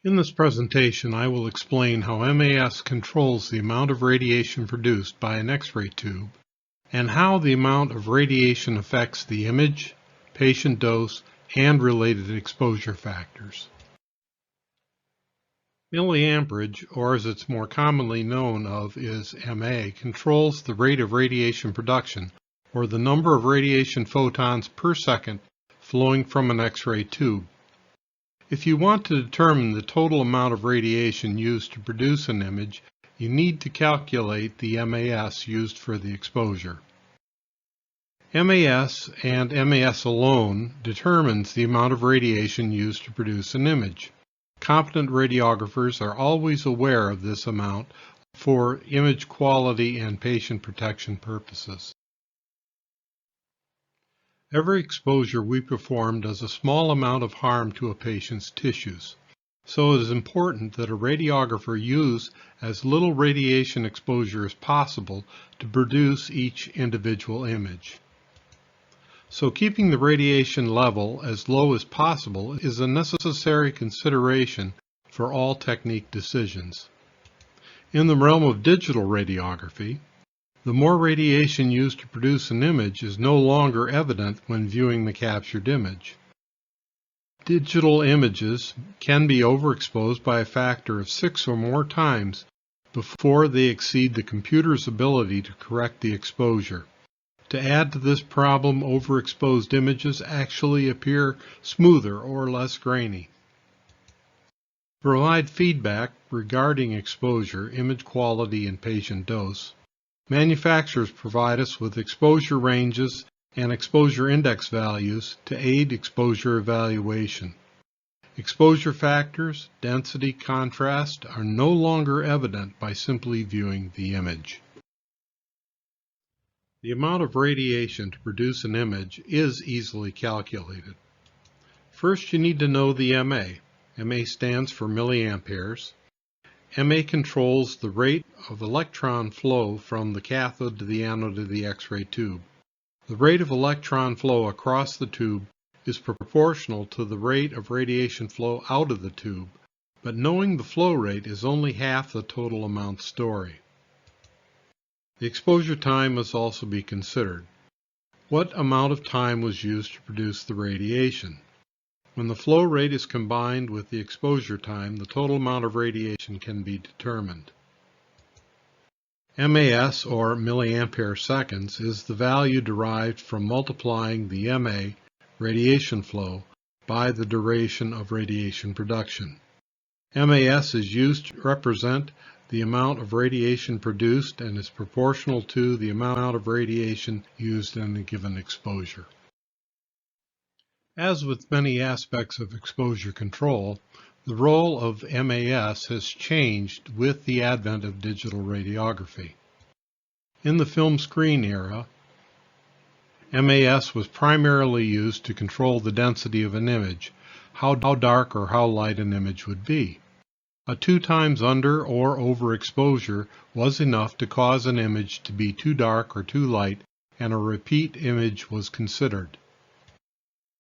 In this presentation, I will explain how mAs controls the amount of radiation produced by an X-ray tube and how the amount of radiation affects the image, patient dose, and related exposure factors. Milliamperage, or as it's more commonly known of is mA, controls the rate of radiation production, or the number of radiation photons per second flowing from an X-ray tube. If you want to determine the total amount of radiation used to produce an image, you need to calculate the mAs used for the exposure. mAs and mAs alone determines the amount of radiation used to produce an image. Competent radiographers are always aware of this amount for image quality and patient protection purposes. Every exposure we perform does a small amount of harm to a patient's tissues, so it is important that a radiographer use as little radiation exposure as possible to produce each individual image. So keeping the radiation level as low as possible is a necessary consideration for all technique decisions. In the realm of digital radiography, the more radiation used to produce an image is no longer evident when viewing the captured image. Digital images can be overexposed by a factor of 6 or more times before they exceed the computer's ability to correct the exposure. To add to this problem, overexposed images actually appear smoother or less grainy. To provide feedback regarding exposure, image quality, and patient dose, manufacturers provide us with exposure ranges and exposure index values to aid exposure evaluation. Exposure factors, density, contrast are no longer evident by simply viewing the image. The amount of radiation to produce an image is easily calculated. First, you need to know the mA. mA stands for milliamperes. mA controls the rate of electron flow from the cathode to the anode of the X-ray tube. The rate of electron flow across the tube is proportional to the rate of radiation flow out of the tube, but knowing the flow rate is only half the total amount story. The exposure time must also be considered. What amount of time was used to produce the radiation? When the flow rate is combined with the exposure time, the total amount of radiation can be determined. mAs, or milliampere seconds, is the value derived from multiplying the mA, radiation flow, by the duration of radiation production. mAs is used to represent the amount of radiation produced and is proportional to the amount of radiation used in a given exposure. As with many aspects of exposure control, the role of mAs has changed with the advent of digital radiography. In the film screen era, mAs was primarily used to control the density of an image, how dark or how light an image would be. A 2 times under or overexposure was enough to cause an image to be too dark or too light, and a repeat image was considered.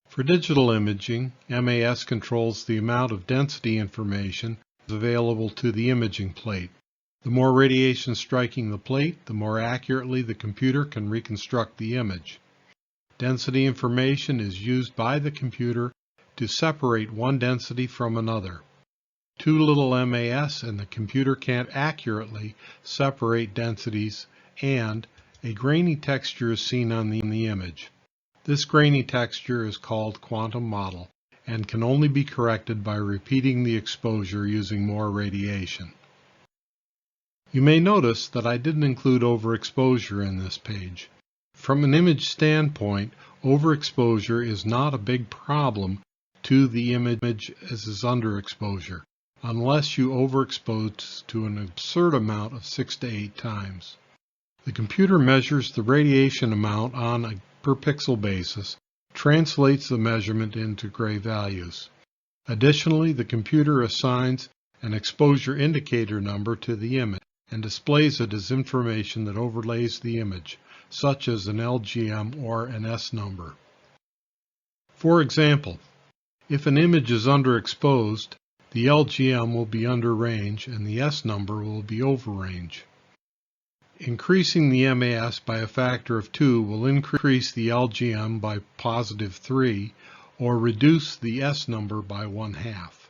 For digital imaging, mAs controls the amount of density information available to the imaging plate. The more radiation striking the plate, the more accurately the computer can reconstruct the image. Density information is used by the computer to separate one density from another. Too little mAs and the computer can't accurately separate densities, and a grainy texture is seen on the image. This grainy texture is called quantum mottle and can only be corrected by repeating the exposure using more radiation. You may notice that I didn't include overexposure in this page. From an image standpoint, overexposure is not a big problem to the image as is underexposure, unless you overexpose to an absurd amount of 6 to 8 times. The computer measures the radiation amount on a per pixel basis, translates the measurement into gray values. Additionally, the computer assigns an exposure indicator number to the image and displays it as information that overlays the image, such as an LGM or an S number. For example, if an image is underexposed, the LGM will be under range and the S number will be over range. Increasing the mAs by a factor of 2 will increase the LGM by positive 3 or reduce the S number by 1/2.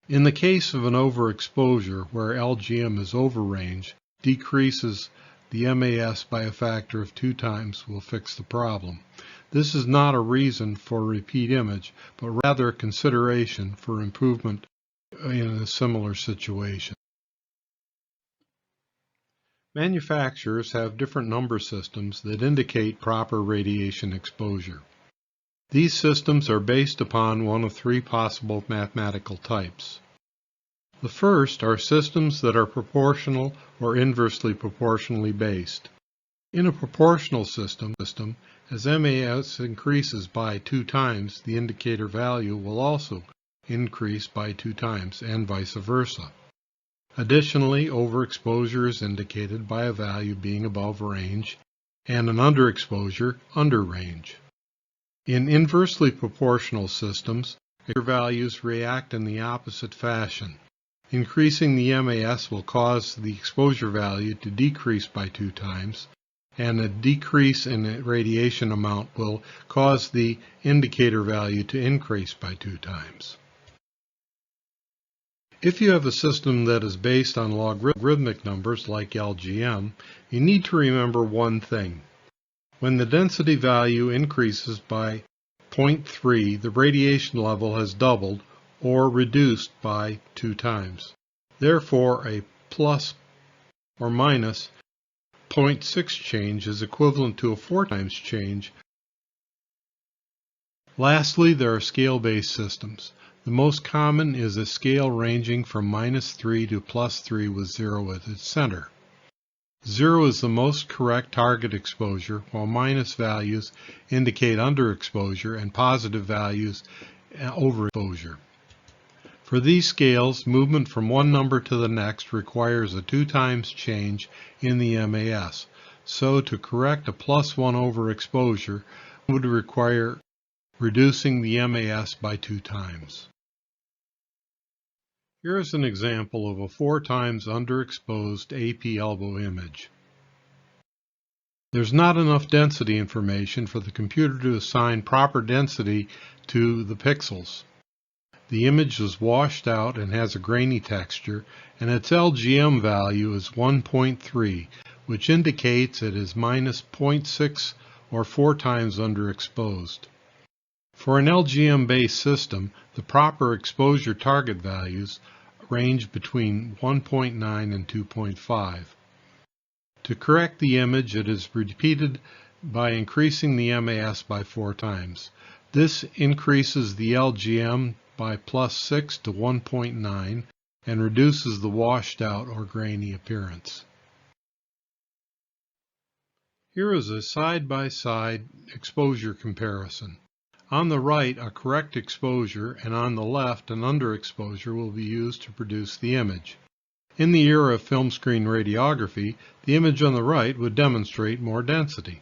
In the case of an overexposure where LGM is over range, decreases the mAs by a factor of 2 times will fix the problem. This is not a reason for repeat image, but rather a consideration for improvement in a similar situation. Manufacturers have different number systems that indicate proper radiation exposure. These systems are based upon one of 3 possible mathematical types. The first are systems that are proportional or inversely proportionally based. In a proportional system, as mAs increases by 2 times, the indicator value will also increase by 2 times, and vice versa. Additionally, overexposure is indicated by a value being above range and an underexposure under range. In inversely proportional systems, values react in the opposite fashion. Increasing the mAs will cause the exposure value to decrease by 2 times, and a decrease in the radiation amount will cause the indicator value to increase by 2 times. If you have a system that is based on logarithmic numbers like LGM, you need to remember one thing. When the density value increases by 0.3, the radiation level has doubled or reduced by 2 times. Therefore, a plus or minus 0.6 change is equivalent to a 4 times change. Lastly, there are scale-based systems. The most common is a scale ranging from -3 to +3 with 0 at its center. 0 is the most correct target exposure, while minus values indicate underexposure and positive values overexposure. For these scales, movement from one number to the next requires a 2 times change in the mAs. So to correct a +1 overexposure would require reducing the mAs by 2 times. Here is an example of a 4 times underexposed AP elbow image. There's not enough density information for the computer to assign proper density to the pixels. The image is washed out and has a grainy texture, and its LGM value is 1.3, which indicates it is -0.6 or 4 times underexposed. For an LGM-based system, the proper exposure target values range between 1.9 and 2.5. To correct the image, it is repeated by increasing the mAs by 4 times. This increases the LGM by +6 to 1.9 and reduces the washed out or grainy appearance. Here is a side-by-side exposure comparison. On the right, a correct exposure, and on the left, an underexposure will be used to produce the image. In the era of film screen radiography, the image on the right would demonstrate more density.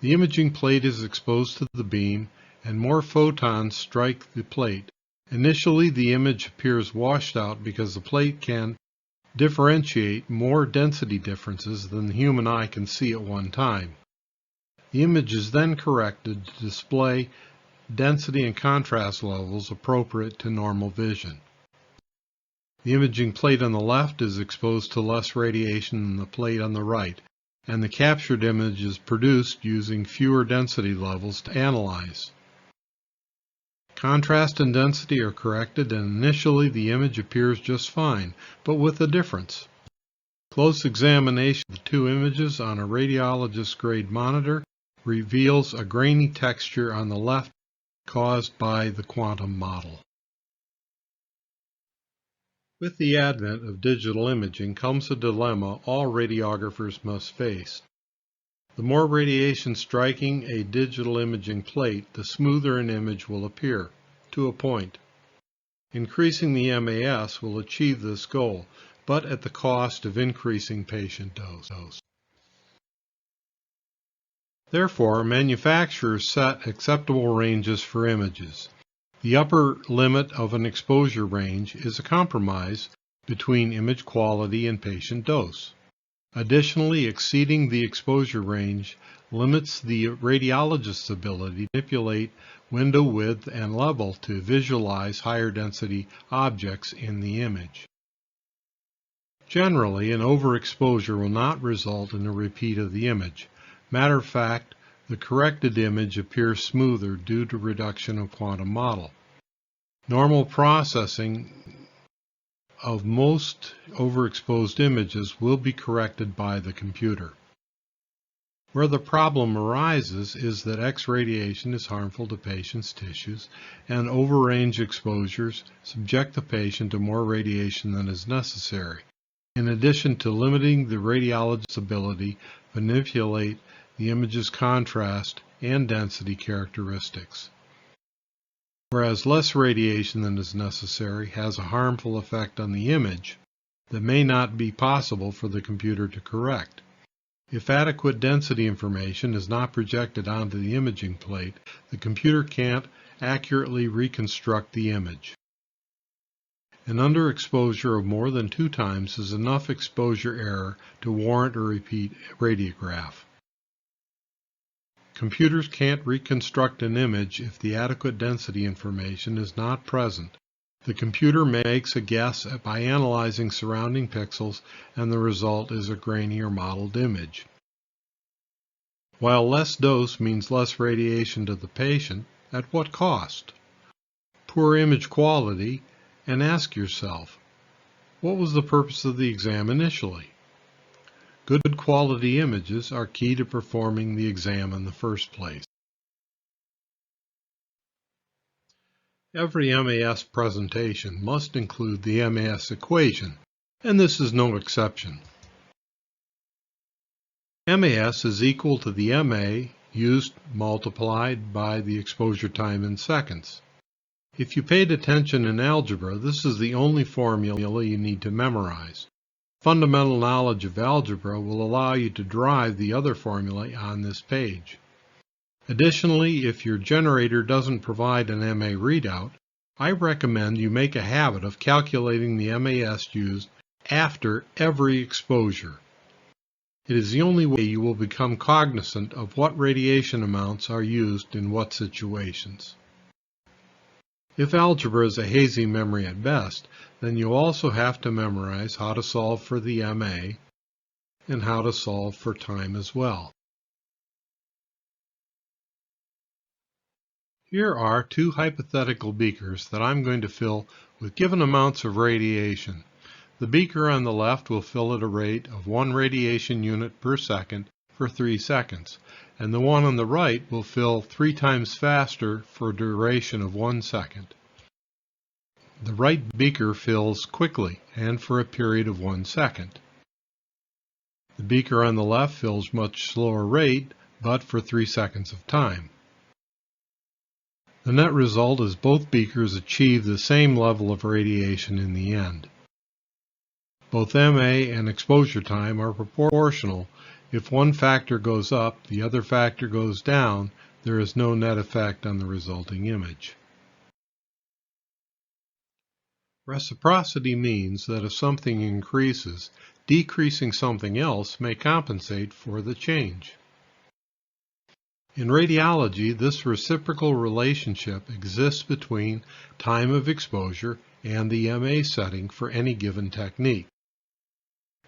The imaging plate is exposed to the beam, and more photons strike the plate. Initially, the image appears washed out because the plate can differentiate more density differences than the human eye can see at one time. The image is then corrected to display density and contrast levels appropriate to normal vision. The imaging plate on the left is exposed to less radiation than the plate on the right, and the captured image is produced using fewer density levels to analyze. Contrast and density are corrected, and initially the image appears just fine, but with a difference. Close examination of the 2 images on a radiologist grade monitor reveals a grainy texture on the left caused by the quantum model. With the advent of digital imaging comes a dilemma all radiographers must face. The more radiation striking a digital imaging plate, the smoother an image will appear, to a point. Increasing the mAs will achieve this goal, but at the cost of increasing patient dose. Therefore, manufacturers set acceptable ranges for images. The upper limit of an exposure range is a compromise between image quality and patient dose. Additionally, exceeding the exposure range limits the radiologist's ability to manipulate window width and level to visualize higher density objects in the image. Generally, an overexposure will not result in a repeat of the image. Matter of fact, the corrected image appears smoother due to reduction of quantum Mottle. Normal processing of most overexposed images will be corrected by the computer. Where the problem arises is that X radiation is harmful to patients' tissues, and overrange exposures subject the patient to more radiation than is necessary, in addition to limiting the radiologist's ability to manipulate the image's contrast and density characteristics. Whereas less radiation than is necessary has a harmful effect on the image that may not be possible for the computer to correct. If adequate density information is not projected onto the imaging plate, the computer can't accurately reconstruct the image. An underexposure of more than 2 times is enough exposure error to warrant a repeat radiograph. Computers can't reconstruct an image if the adequate density information is not present. The computer makes a guess by analyzing surrounding pixels, and the result is a grainy or mottled image. While less dose means less radiation to the patient, at what cost? Poor image quality, and ask yourself, what was the purpose of the exam initially? Good quality images are key to performing the exam in the first place. Every mAs presentation must include the mAs equation, and this is no exception. mAs is equal to the mA used multiplied by the exposure time in seconds. If you paid attention in algebra, this is the only formula you need to memorize. Fundamental knowledge of algebra will allow you to derive the other formulae on this page. Additionally, if your generator doesn't provide an mA readout, I recommend you make a habit of calculating the mAs used after every exposure. It is the only way you will become cognizant of what radiation amounts are used in what situations. If algebra is a hazy memory at best, then you also have to memorize how to solve for the mA and how to solve for time as well. Here are 2 hypothetical beakers that I'm going to fill with given amounts of radiation. The beaker on the left will fill at a rate of 1 radiation unit per second for 3 seconds, and the one on the right will fill 3 times faster for a duration of 1 second. The right beaker fills quickly and for a period of 1 second. The beaker on the left fills much slower rate, but for 3 seconds of time. The net result is both beakers achieve the same level of radiation in the end. Both mA and exposure time are proportional. If one factor goes up, the other factor goes down, there is no net effect on the resulting image. Reciprocity means that if something increases, decreasing something else may compensate for the change. In radiology, this reciprocal relationship exists between time of exposure and the mA setting for any given technique.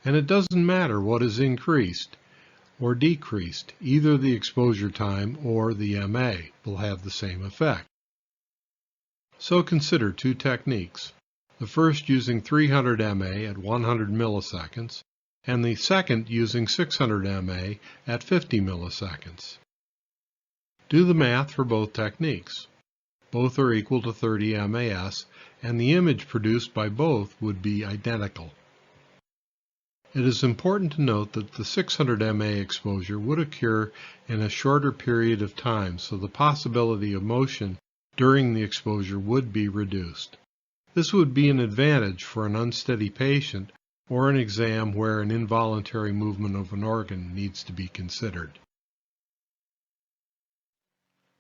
And it doesn't matter what is increased or decreased, either the exposure time or the mA will have the same effect. So consider 2 techniques, the first using 300 mA at 100 milliseconds, and the second using 600 mA at 50 milliseconds. Do the math for both techniques. Both are equal to 30 mAs, and the image produced by both would be identical. It is important to note that the 600 mA exposure would occur in a shorter period of time, so the possibility of motion during the exposure would be reduced. This would be an advantage for an unsteady patient or an exam where an involuntary movement of an organ needs to be considered.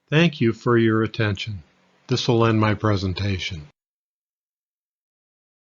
Thank you for your attention. This will end my presentation.